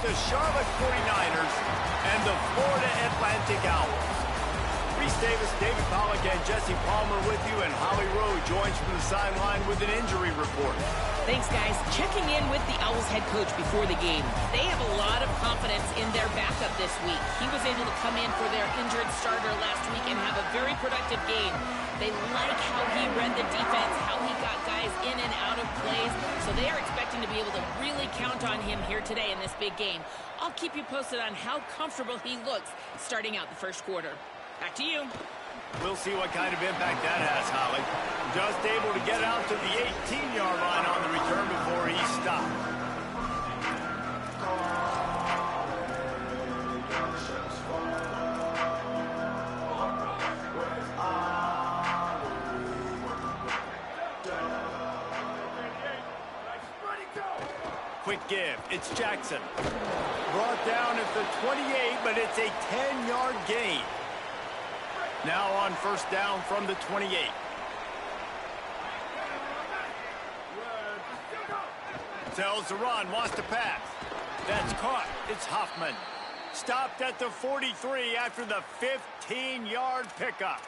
the Charlotte 49ers and the Florida Atlantic Owls. Reese Davis, David Pollack, and Jesse Palmer with you, and Holly Rowe joins from the sideline with an injury report. Thanks, guys. Checking in with the Owls head coach before the game. They have a lot of confidence in their backup this week. He was able to come in for their injured starter last week and have a very productive game. They like how he read the defense, how he got guys in and out of plays, so they are expecting to be able to really count on him here today in this big game. I'll keep you posted on how comfortable he looks starting out the first quarter. Back to you. We'll see what kind of impact that has, Holly. Just able to get out to the 18-yard line on the return before he stopped. Quick give. It's Jackson. Brought down at the 28, but it's a 10-yard gain. Now on first down from the 28. Tells the run, wants to pass. That's caught. It's Hoffman. Stopped at the 43 after the 15-yard pickup.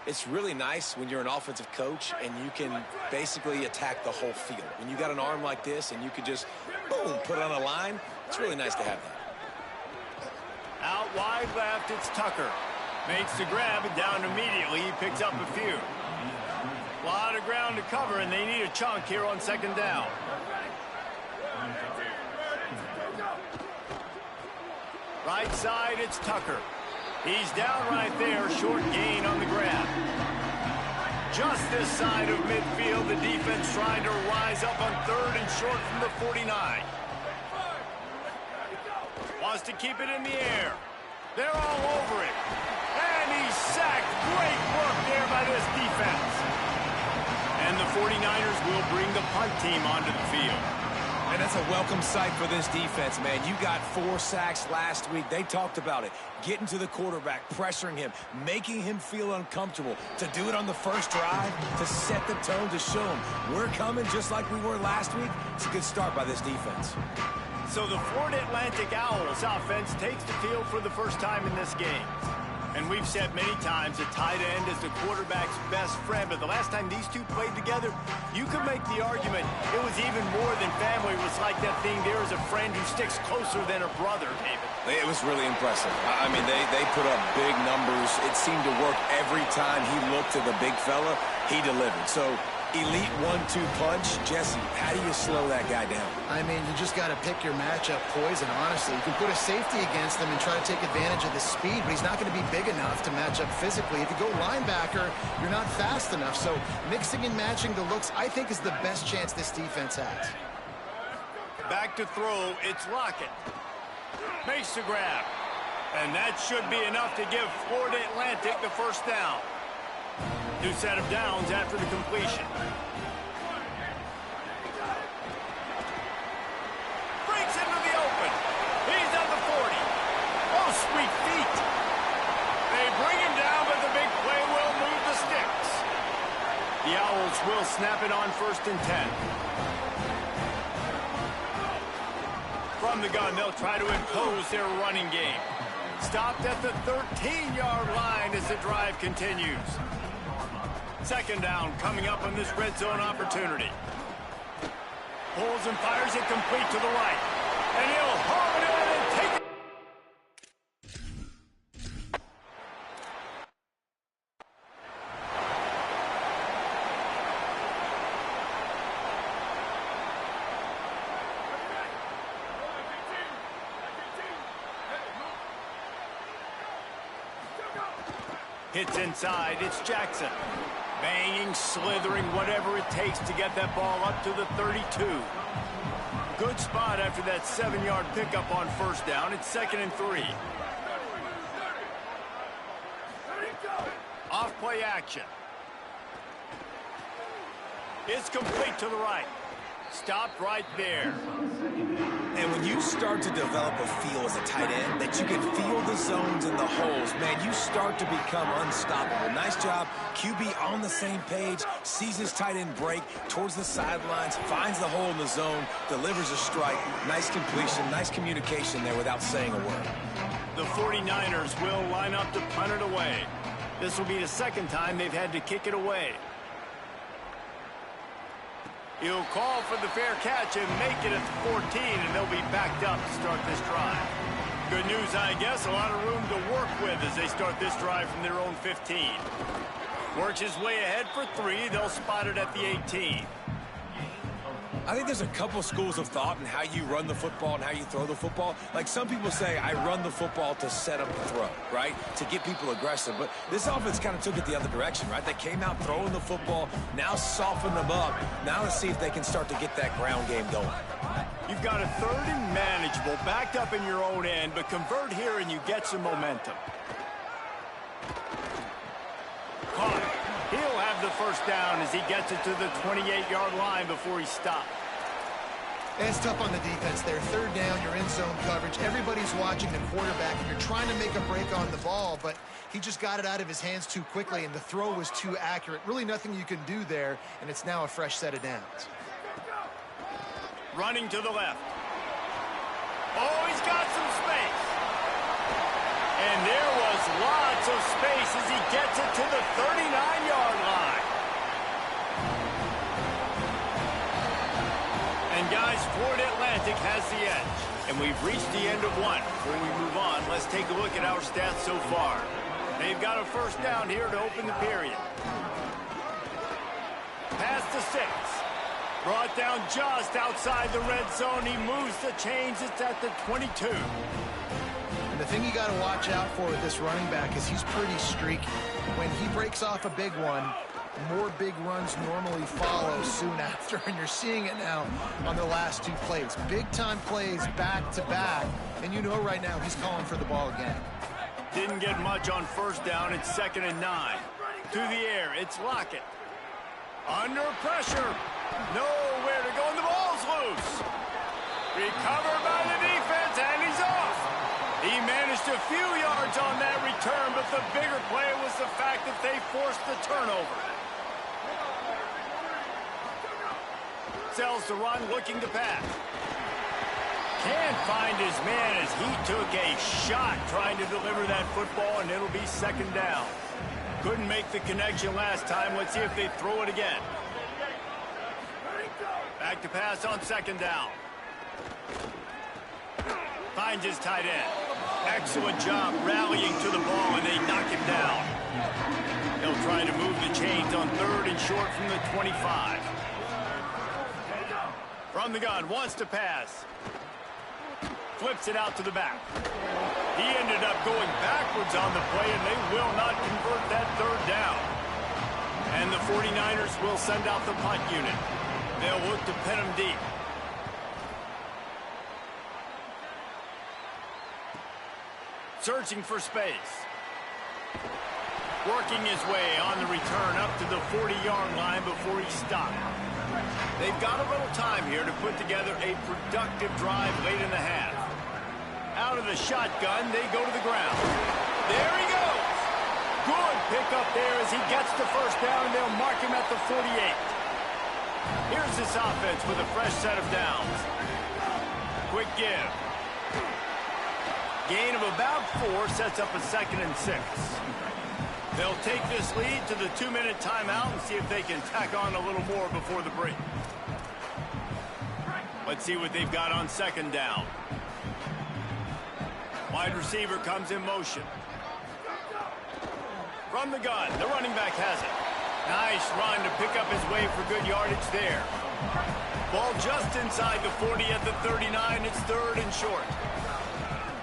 It's really nice when you're an offensive coach and you can basically attack the whole field. When you got an arm like this and you can just, boom, put it on a line, it's really nice to have that. Out wide left, it's Tucker. Makes the grab, and down immediately. He picks up a few. A lot of ground to cover, and they need a chunk here on second down. Right side, it's Tucker. He's down right there, short gain on the grab. Just this side of midfield, the defense trying to rise up on third and short from the 49. Wants to keep it in the air. They're all over it. And he's sacked. Great work there by this defense. And the 49ers will bring the punt team onto the field. And that's a welcome sight for this defense, man. You got 4 sacks last week. They talked about it. Getting to the quarterback, pressuring him, making him feel uncomfortable. To do it on the first drive, to set the tone, to show him we're coming just like we were last week. It's a good start by this defense. So the Florida Atlantic Owls offense takes the field for the first time in this game. And we've said many times a tight end is the quarterback's best friend. But the last time these two played together, you could make the argument it was even more than family. It was like that thing, there is a friend who sticks closer than a brother, David. It was really impressive. I mean, they put up big numbers. It seemed to work every time he looked at the big fella. He delivered. So elite 1-2 punch. Jesse, how do you slow that guy down? I mean, you just got to pick your matchup poison, honestly. You can put a safety against him and try to take advantage of the speed, but he's not going to be big enough to match up physically. If you go linebacker, you're not fast enough. So mixing and matching the looks, I think, is the best chance this defense has. Back to throw, it's Lockett. Makes the grab. And that should be enough to give Florida Atlantic the first down. New set of downs after the completion. Breaks into the open. He's at the 40. Oh, sweet feet. They bring him down, but the big play will move the sticks. The Owls will snap it on first and 10. From the gun, they'll try to impose their running game. Stopped at the 13-yard line as the drive continues. Second down coming up on this red zone opportunity. Pulls and fires it complete to the right. And he'll haul it in and take it. Hits inside, it's Jackson. Banging, slithering, whatever it takes to get that ball up to the 32. Good spot after that 7-yard pickup on first down. It's 2nd and 3. Off play action. It's complete to the right. Stopped right there. And when you start to develop a feel as a tight end that you can feel the zones and the holes, man, you start to become unstoppable. Nice job. QB on the same page, sees his tight end break towards the sidelines, finds the hole in the zone, delivers a strike. Nice completion, nice communication there without saying a word. The 49ers will line up to punt it away. This will be the second time they've had to kick it away. He'll call for the fair catch and make it at the 14, and they'll be backed up to start this drive. Good news, I guess, a lot of room to work with as they start this drive from their own 15. Works his way ahead for 3. They'll spot it at the 18. I think there's a couple schools of thought in how you run the football and how you throw the football. Like some people say, I run the football to set up the throw, right? To get people aggressive. But this offense kind of took it the other direction, right? They came out throwing the football, now soften them up. Now let's see if they can start to get that ground game going. You've got a 3rd and manageable, backed up in your own end, but convert here and you get some momentum. Caught. He'll have the first down as he gets it to the 28-yard line before he stopped. It's tough on the defense there. 3rd down, you're in zone coverage. Everybody's watching the quarterback, and you're trying to make a break on the ball, but he just got it out of his hands too quickly, and the throw was too accurate. Really nothing you can do there, and it's now a fresh set of downs. Running to the left. Oh, he's got some space. And there was lots of space as he gets it to the 39-yard line. And guys, Florida Atlantic has the edge. And we've reached the end of one. Before we move on, let's take a look at our stats so far. They've got a first down here to open the period. Pass to 6. Brought down just outside the red zone. He moves the chains. It's at the 22. And the thing you got to watch out for with this running back is he's pretty streaky. When he breaks off a big one, more big runs normally follow soon after, and you're seeing it now on the last 2 plays. Big-time plays back-to-back, and you know right now he's calling for the ball again. Didn't get much on first down. It's 2nd and 9. To the air, it's Lockett. Under pressure. Nowhere to go, and the ball's loose. Recovered by the defense, and he's off. He managed a few yards on that return, but the bigger play was the fact that they forced the turnover. Sells to run, looking to pass. Can't find his man as he took a shot trying to deliver that football, and it'll be 2nd down. Couldn't make the connection last time. Let's see if they throw it again. Back to pass on 2nd down. Finds his tight end. Excellent job rallying to the ball, and they knock him down. They'll try to move the chains on 3rd and short from the 25. From the gun, wants to pass. Flips it out to the back. He ended up going backwards on the play, and they will not convert that 3rd down. And the 49ers will send out the punt unit. They'll look to pin him deep. Searching for space. Working his way on the return up to the 40-yard line before he stopped. They've got a little time here to put together a productive drive late in the half. Out of the shotgun, they go to the ground. There he goes. Good pickup there as he gets the first down, and they'll mark him at the 48. Here's this offense with a fresh set of downs. Quick give. Gain of about 4 sets up a 2nd and 6. They'll take this lead to the 2-minute timeout and see if they can tack on a little more before the break. Let's see what they've got on 2nd down. Wide receiver comes in motion. From the gun, the running back has it. Nice run to pick up his way for good yardage there. Ball just inside the 40 at the 39. It's 3rd and short.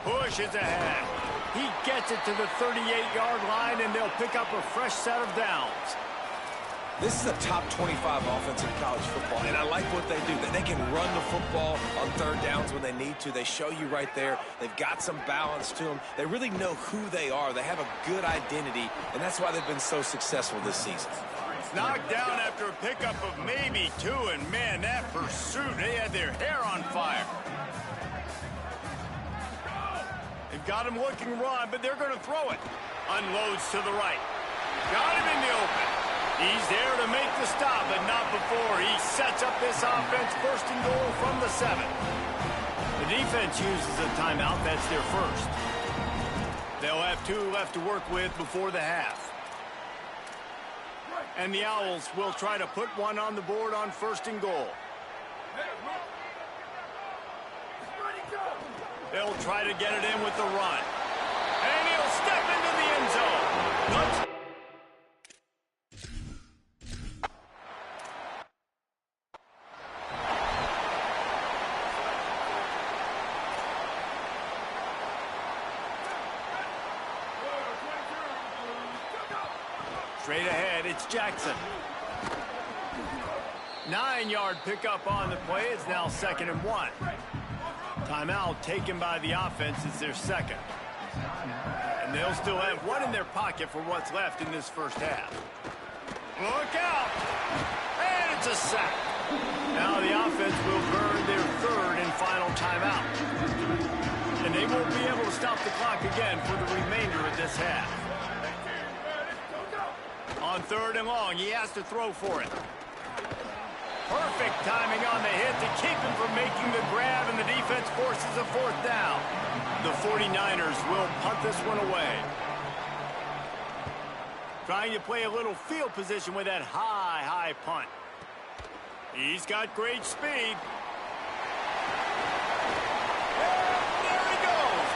Push is ahead. He gets it to the 38-yard line, and they'll pick up a fresh set of downs. This is a top 25 offense in college football, and I like what they do. They can run the football on 3rd downs when they need to. They show you right there. They've got some balance to them. They really know who they are. They have a good identity, and that's why they've been so successful this season. Knocked down after a pickup of maybe 2, and man, that pursuit, they had their hair on fire. They've got him looking run, but they're going to throw it. Unloads to the right. Got him in the open. He's there to make the stop, but not before. He sets up this offense, 1st and goal from the 7. The defense uses a timeout. That's their first. They'll have 2 left to work with before the half. And the Owls will try to put one on the board on 1st and goal. They'll try to get it in with the run. And he'll step into the end zone. Straight ahead, it's Jackson. 9-yard pickup on the play. It's now 2nd and 1. Timeout taken by the offense. It's their 2nd. And they'll still have 1 in their pocket for what's left in this first half. Look out! And it's a sack. Now the offense will burn their 3rd and final timeout. And they won't be able to stop the clock again for the remainder of this half. On 3rd and long, he has to throw for it. Perfect timing on the hit to keep him from making the grab, and the defense forces a 4th down. The 49ers will punt this one away. Trying to play a little field position with that high punt. He's got great speed. And there he goes.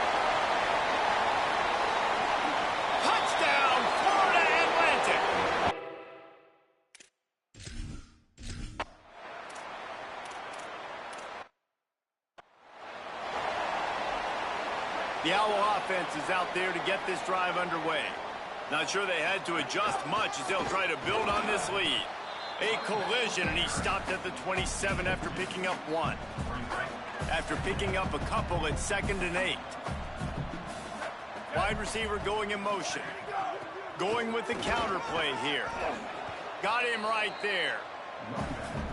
Touchdown, Florida Atlantic. The Owl offense is out there to get this drive underway. Not sure they had to adjust much as they'll try to build on this lead. A collision, and he stopped at the 27 after picking up 1. After picking up a couple, it's 2nd and 8. Wide receiver going in motion. Going with the counter play here. Got him right there.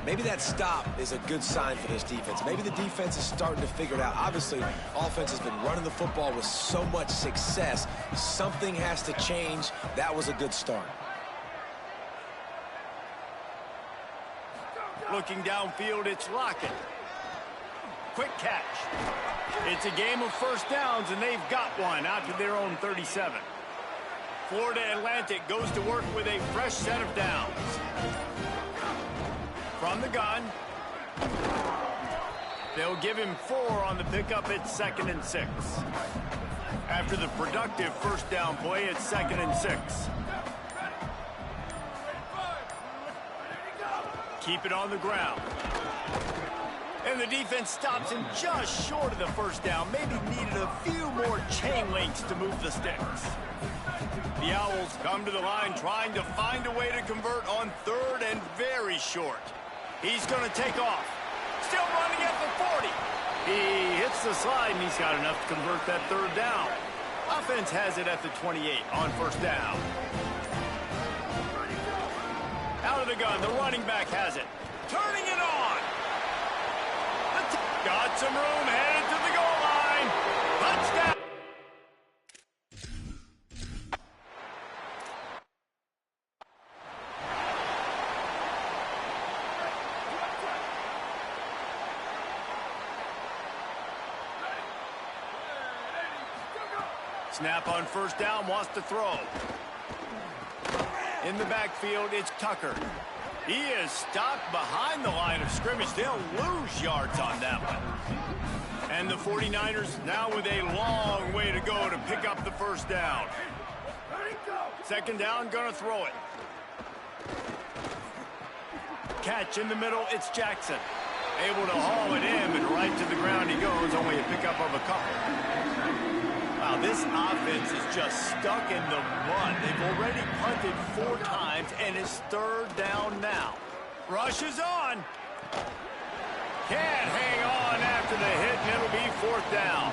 Maybe that stop is a good sign for this defense. Maybe the defense is starting to figure it out. Obviously, offense has been running the football with so much success. Something has to change. That was a good start. Looking downfield, it's Lockett. Quick catch. It's a game of 1st downs, and they've got one out to their own 37. Florida Atlantic goes to work with a fresh set of downs. From the gun. They'll give him 4 on the pickup. It's 2nd and 6. After the productive 1st down play, it's 2nd and 6. Keep it on the ground. And the defense stops him just short of the 1st down. Maybe needed a few more chain links to move the sticks. The Owls come to the line trying to find a way to convert on 3rd and very short. He's going to take off. Still running at the 40. He hits the slide, and he's got enough to convert that 3rd down. Offense has it at the 28 on 1st down. Out of the gun, the running back has it. Turning it on. Got some room, headed to the goal line. Touchdown. Snap on 1st down, wants to throw. In the backfield, it's Tucker. He is stopped behind the line of scrimmage. They'll lose yards on that one. And the 49ers now with a long way to go to pick up the 1st down. 2nd down, gonna throw it. Catch in the middle, it's Jackson. Able to haul it in, but right to the ground he goes, only a pickup of a couple. Wow, this offense is just stuck in the mud. They've already punted 4 times, and it's 3rd down now. Rush is on. Can't hang on after the hit, and it'll be 4th down.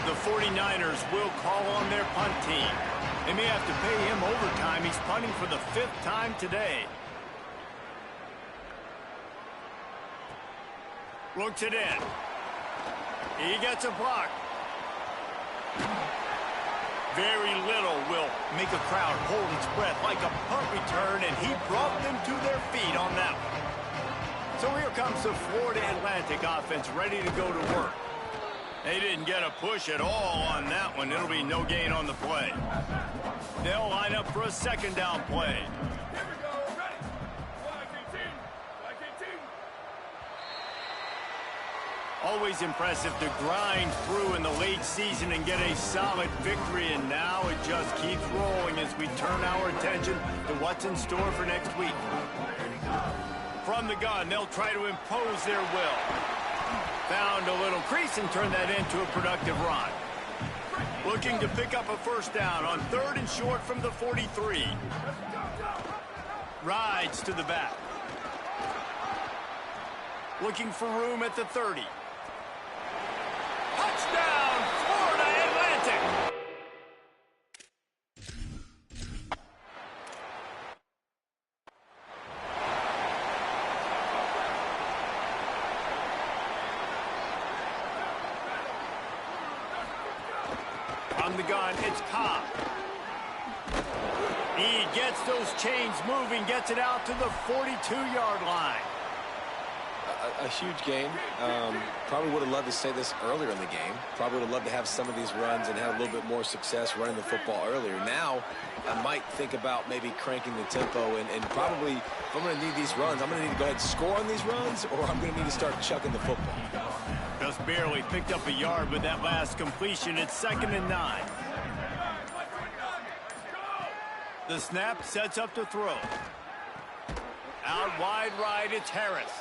The 49ers will call on their punt team. They may have to pay him overtime. He's punting for the 5th time today. Looks it in. He gets a block. Very little will make a crowd hold its breath like a punt return, and he brought them to their feet on that one. So here comes the Florida Atlantic offense ready to go to work. They didn't get a push at all on that one. It'll be no gain on the play. They'll line up for a second down play. Always impressive to grind through in the late season and get a solid victory, and now it just keeps rolling as we turn our attention to what's in store for next week. From the gun, they'll try to impose their will. Found a little crease and turned that into a productive run. Looking to pick up a first down on 3rd and short from the 43. Rides to the back. Looking for room at the 30. Touchdown, Florida Atlantic! From the gun, it's Cobb. He gets those chains moving, gets it out to the 42-yard line. A huge game. Probably would have loved to say this earlier in the game. Probably would have loved to have some of these runs and have a little bit more success running the football earlier. Now, I might think about maybe cranking the tempo and probably, if I'm going to need these runs, I'm going to need to go ahead and score on these runs, or I'm going to need to start chucking the football. Just barely picked up a yard with that last completion. It's 2nd and 9. The snap sets up to throw. Out wide right, it's Harris.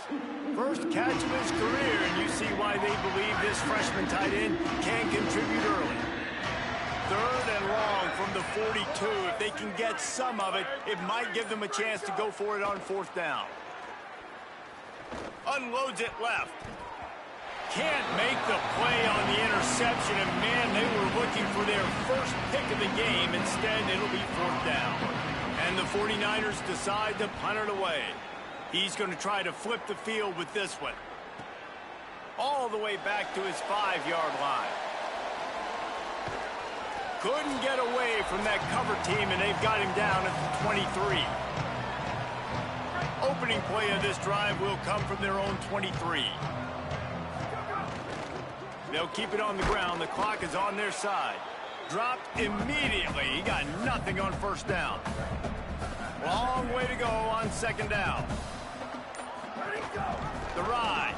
First catch of his career, and you see why they believe this freshman tight end can contribute early. 3rd and long from the 42. If they can get some of it, it might give them a chance to go for it on 4th down. Unloads it left. Can't make the play on the interception, and man, they were looking for their first pick of the game. Instead, it'll be 4th down. And the 49ers decide to punt it away. He's going to try to flip the field with this one. All the way back to his 5-yard line. Couldn't get away from that cover team, and they've got him down at the 23. Opening play of this drive will come from their own 23. They'll keep it on the ground. The clock is on their side. Dropped immediately. He got nothing on 1st down. Long way to go on 2nd down. The ride.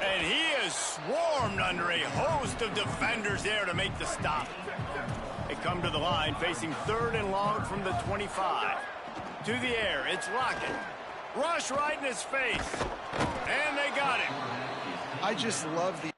And he is swarmed under a host of defenders there to make the stop. They come to the line facing 3rd and long from the 25. To the air, it's Lockett. Rush right in his face. And they got him. I just love the